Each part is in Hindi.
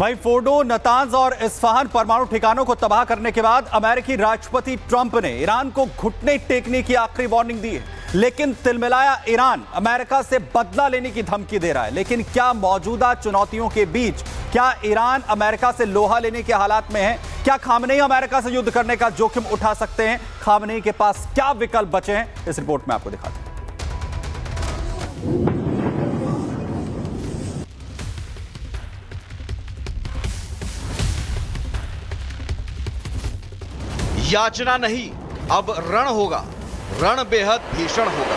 वहीं फोर्डो, नतांज और इस्फहान परमाणु ठिकानों को तबाह करने के बाद अमेरिकी राष्ट्रपति ट्रंप ने ईरान को घुटने टेकने की आखिरी वार्निंग दी है। लेकिन तिलमिलाया ईरान अमेरिका से बदला लेने की धमकी दे रहा है। लेकिन क्या मौजूदा चुनौतियों के बीच क्या ईरान अमेरिका से लोहा लेने के हालात में है? क्या खामनेई अमेरिका से युद्ध करने का जोखिम उठा सकते हैं? खामनेई के पास क्या विकल्प बचे हैं, इस रिपोर्ट में आपको दिखाते हैं। याचना नहीं, अब रण होगा। रण बेहद भीषण होगा।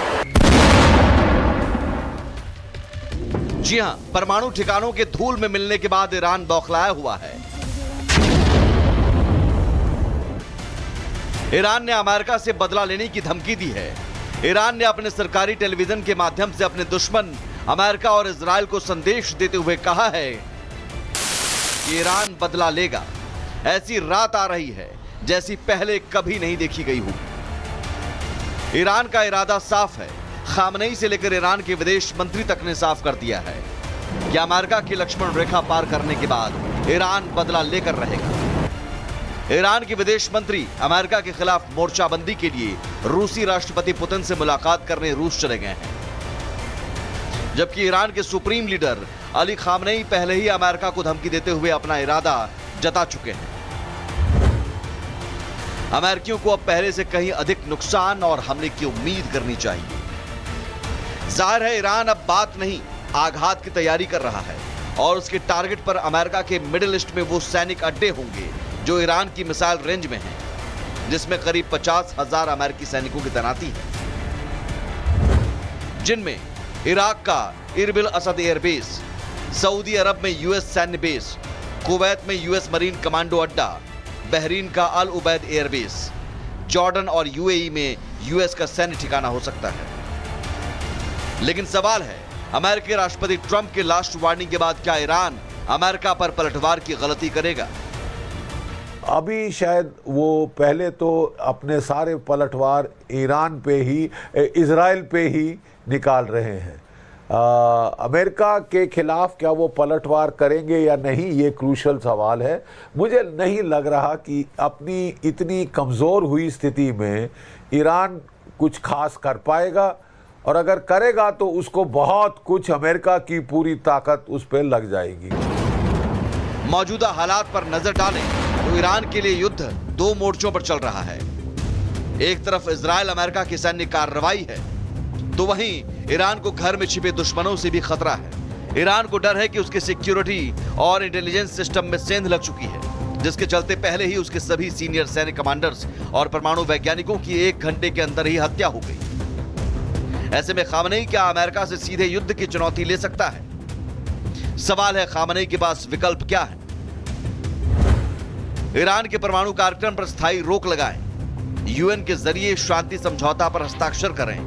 जी हां, परमाणु ठिकानों के धूल में मिलने के बाद ईरान बौखलाया हुआ है। ईरान ने अमेरिका से बदला लेने की धमकी दी है। ईरान ने अपने सरकारी टेलीविजन के माध्यम से अपने दुश्मन अमेरिका और इजराइल को संदेश देते हुए कहा है कि ईरान बदला लेगा। ऐसी रात आ रही है जैसी पहले कभी नहीं देखी गई हो। ईरान का इरादा साफ है। खामनेई से लेकर ईरान के विदेश मंत्री तक ने साफ कर दिया है कि अमेरिका की लक्ष्मण रेखा पार करने के बाद ईरान बदला लेकर रहेगा। ईरान के विदेश मंत्री अमेरिका के खिलाफ मोर्चाबंदी के लिए रूसी राष्ट्रपति पुतिन से मुलाकात करने रूस चले गए हैं, जबकि ईरान के सुप्रीम लीडर अली खामनेई पहले ही अमेरिका को धमकी देते हुए अपना इरादा जता चुके हैं। अमेरिकियों को अब पहले से कहीं अधिक नुकसान और हमले की उम्मीद करनी चाहिए। जाहिर है ईरान अब बात नहीं, आघात की तैयारी कर रहा है और उसके टारगेट पर अमेरिका के मिडिल ईस्ट में वो सैनिक अड्डे होंगे जो ईरान की मिसाइल रेंज में हैं, जिसमें करीब 50,000 अमेरिकी सैनिकों की तैनाती है, जिनमें इराक का इरबिल असद एयरबेस, सऊदी अरब में यूएस सैन्य बेस, कुवैत में यूएस मरीन कमांडो अड्डा, बहरीन का अल उबैद एयरबेस, जॉर्डन और यूएई में यूएस का सैन्य ठिकाना हो सकता है। लेकिन सवाल है, अमेरिकी राष्ट्रपति ट्रंप के लास्ट वार्निंग के बाद क्या ईरान अमेरिका पर पलटवार की गलती करेगा? अभी शायद वो पहले तो अपने सारे पलटवार ईरान पे ही, इजराइल पे ही निकाल रहे हैं। अमेरिका के खिलाफ क्या वो पलटवार करेंगे या नहीं, ये क्रूशल सवाल है। मुझे नहीं लग रहा कि अपनी इतनी कमज़ोर हुई स्थिति में ईरान कुछ खास कर पाएगा, और अगर करेगा तो उसको बहुत कुछ अमेरिका की पूरी ताकत उस पर लग जाएगी। मौजूदा हालात पर नजर डालें तो ईरान के लिए युद्ध दो मोर्चों पर चल रहा है। एक तरफ इजराइल अमेरिका की सैन्य कार्रवाई है, तो वहीं ईरान को घर में छिपे दुश्मनों से भी खतरा है। ईरान को डर है कि उसके सिक्योरिटी और इंटेलिजेंस सिस्टम में सेंध लग चुकी है, जिसके चलते पहले ही उसके सभी सीनियर सैन्य कमांडर्स और परमाणु वैज्ञानिकों की 1 घंटे के अंदर ही हत्या हो गई। ऐसे में खामनेई क्या अमेरिका से सीधे युद्ध की चुनौती ले सकता है? सवाल है, खामनेई के पास विकल्प क्या है? ईरान के परमाणु कार्यक्रम पर स्थायी रोक लगाएं, यूएन के जरिए शांति समझौता पर हस्ताक्षर करें,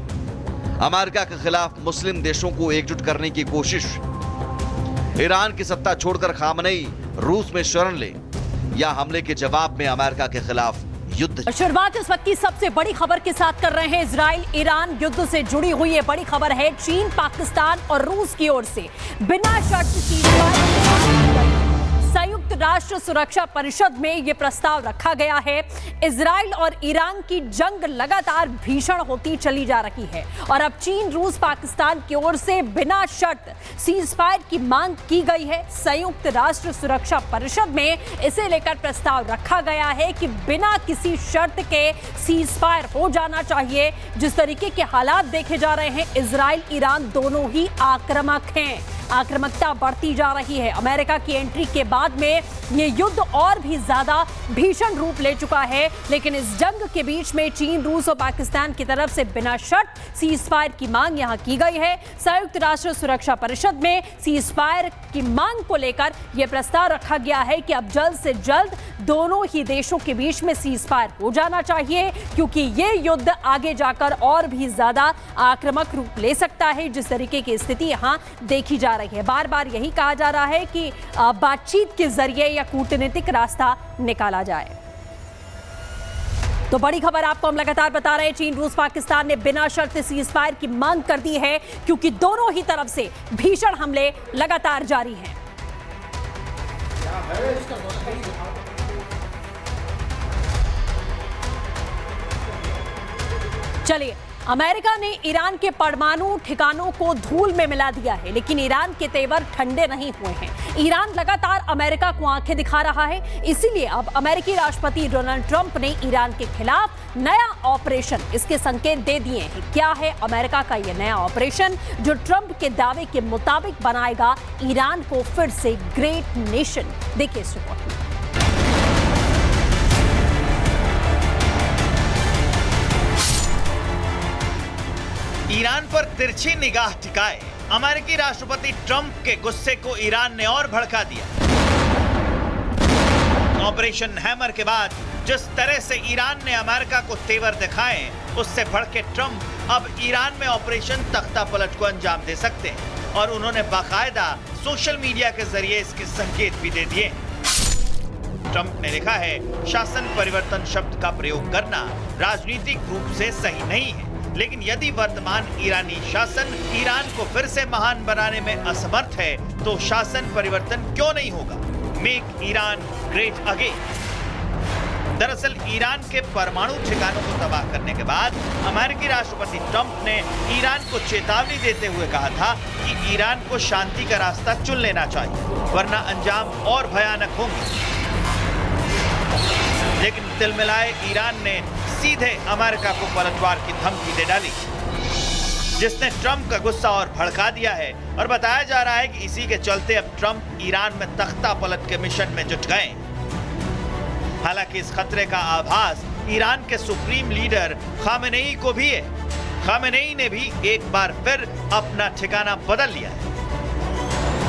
अमेरिका के खिलाफ मुस्लिम देशों को एकजुट करने की कोशिश, ईरान की सत्ता छोड़कर खामनेई रूस में शरण ले, या हमले के जवाब में अमेरिका के खिलाफ युद्ध। शुरुआत इस वक्त की सबसे बड़ी खबर के साथ कर रहे हैं। इजराइल ईरान युद्ध से जुड़ी हुई ये बड़ी खबर है। चीन, पाकिस्तान और रूस की ओर से बिना शर्त सीजफायर संयुक्त राष्ट्र सुरक्षा परिषद में यह प्रस्ताव रखा गया है। इजराइल और ईरान की जंग लगातार भीषण होती चली जा रही है और अब चीन, रूस, पाकिस्तान की ओर से बिना शर्त सीजफायर की मांग की गई है। संयुक्त राष्ट्र सुरक्षा परिषद में इसे लेकर प्रस्ताव रखा गया है कि बिना किसी शर्त के सीजफायर हो जाना चाहिए। जिस तरीके के हालात देखे जा रहे हैं, इजराइल ईरान दोनों ही आक्रामक हैं, आक्रामकता बढ़ती जा रही है। अमेरिका की एंट्री के बाद में ये युद्ध और भी ज्यादा भीषण रूप ले चुका है। लेकिन इस जंग के बीच में चीन, रूस और पाकिस्तान की तरफ से बिना शर्त सीजफायर की मांग यहां की गई है। संयुक्त राष्ट्र सुरक्षा परिषद में सीजफायर की मांग को लेकर यह प्रस्ताव रखा गया है कि अब जल्द से जल्द दोनों ही देशों के बीच में सीजफायर हो जाना चाहिए, क्योंकि ये युद्ध आगे जाकर और भी ज्यादा आक्रामक रूप ले सकता है। जिस तरीके की स्थिति यहां देखी जा रही है, बार बार यही कहा जा रहा है कि बातचीत के जरिए या कूटनीतिक रास्ता निकाला जाए। तो बड़ी खबर आपको हम लगातार बता रहे हैं, चीन, रूस, पाकिस्तान ने बिना शर्त सीजफायर की मांग कर दी है, क्योंकि दोनों ही तरफ से भीषण हमले लगातार जारी हैं। चलिए, अमेरिका ने ईरान के परमाणु ठिकानों को धूल में मिला दिया है, लेकिन ईरान के तेवर ठंडे नहीं हुए हैं। ईरान लगातार अमेरिका को आंखें दिखा रहा है। इसीलिए अब अमेरिकी राष्ट्रपति डोनाल्ड ट्रंप ने ईरान के खिलाफ नया ऑपरेशन, इसके संकेत दे दिए हैं। क्या है अमेरिका का यह नया ऑपरेशन जो ट्रंप के दावे के मुताबिक बनाएगा ईरान को फिर से ग्रेट नेशन? देखिए इस रिपोर्ट में। ईरान पर तिरछी निगाह टिकाए अमेरिकी राष्ट्रपति ट्रंप के गुस्से को ईरान ने और भड़का दिया। ऑपरेशन हैमर के बाद जिस तरह से ईरान ने अमेरिका को तेवर दिखाए, उससे भड़के ट्रंप अब ईरान में ऑपरेशन तख्ता पलट को अंजाम दे सकते हैं और उन्होंने बाकायदा सोशल मीडिया के जरिए इसके संकेत भी दे दिए। ट्रंप ने लिखा है, शासन परिवर्तन शब्द का प्रयोग करना राजनीतिक रूप से सही नहीं है, लेकिन यदि वर्तमान ईरानी शासन ईरान को फिर से महान बनाने में असमर्थ है तो शासन परिवर्तन क्यों नहीं होगा? Make Iran great again. दरअसल ईरान के परमाणु ठिकानों को तबाह करने के बाद अमेरिकी राष्ट्रपति ट्रंप ने ईरान को चेतावनी देते हुए कहा था कि ईरान को शांति का रास्ता चुन लेना चाहिए, वरना अंजाम और भयानक होंगे। लेकिन तिलमिलाए ईरान ने सीधे अमेरिका को पलटवार की धमकी दे डाली, जिसने ट्रंप का गुस्सा और भड़का दिया है। और बताया जा रहा है कि इसी के चलते अब ट्रंप ईरान में तख्ता पलट के मिशन में जुट गए। हालांकि इस खतरे का आभास ईरान के सुप्रीम लीडर खामेनेई को भी है। खामेनेई ने भी एक बार फिर अपना ठिकाना बदल लिया है।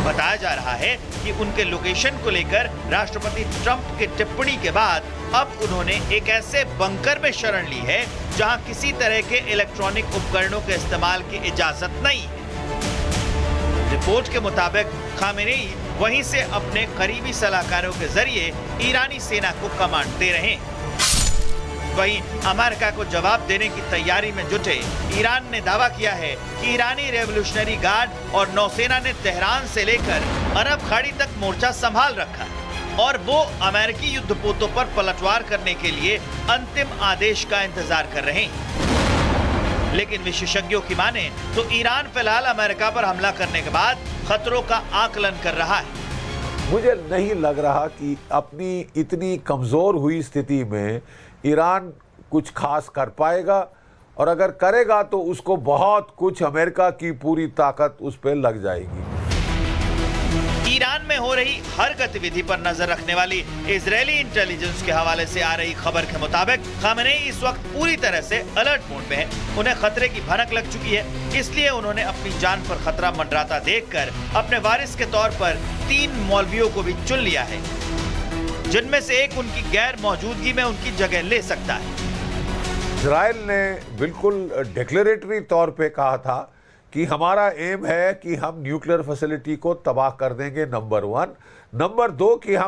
बताया जा रहा है कि उनके लोकेशन को लेकर राष्ट्रपति ट्रंप की टिप्पणी के बाद अब उन्होंने एक ऐसे बंकर में शरण ली है जहां किसी तरह के इलेक्ट्रॉनिक उपकरणों के इस्तेमाल की इजाजत नहीं है। रिपोर्ट के मुताबिक खामेनेई वहीं से अपने करीबी सलाहकारों के जरिए ईरानी सेना को कमांड दे रहे हैं। वहीं अमेरिका को जवाब देने की तैयारी में जुटे ईरान ने दावा किया है कि ईरानी रेवोल्यूशनरी गार्ड और नौसेना ने तेहरान से लेकर अरब खाड़ी तक मोर्चा संभाल रखा है और वो अमेरिकी युद्धपोतों पर पलटवार करने के लिए अंतिम आदेश का इंतजार कर रहे हैं। लेकिन विशेषज्ञों की माने तो ईरान फिलहाल अमेरिका पर हमला करने के बाद खतरों का आकलन कर रहा है। मुझे नहीं लग रहा कि अपनी इतनी कमजोर हुई स्थिति में ईरान कुछ खास कर पाएगा, और अगर करेगा तो उसको बहुत कुछ अमेरिका की पूरी ताकत उस पर लग जाएगी। ईरान में हो रही हर गतिविधि पर नजर रखने वाली इजरायली इंटेलिजेंस के हवाले से आ रही खबर के मुताबिक खामेनेई इस वक्त पूरी तरह से अलर्ट मोड में है। उन्हें खतरे की भनक लग चुकी है, इसलिए उन्होंने अपनी जान पर खतरा मंडराता देखकर अपने वारिस के तौर पर 3 मौलवियों को भी चुन लिया है, जिनमें से एक उनकी गैर मौजूदगी में उनकी जगह ले सकता है। इजराइल ने बिल्कुल डिक्लेरेटरी तौर पे कहा था कि हमारा एम है कि हम न्यूक्लियर फैसिलिटी को तबाह कर देंगे, नंबर 1। नंबर 2 कि हम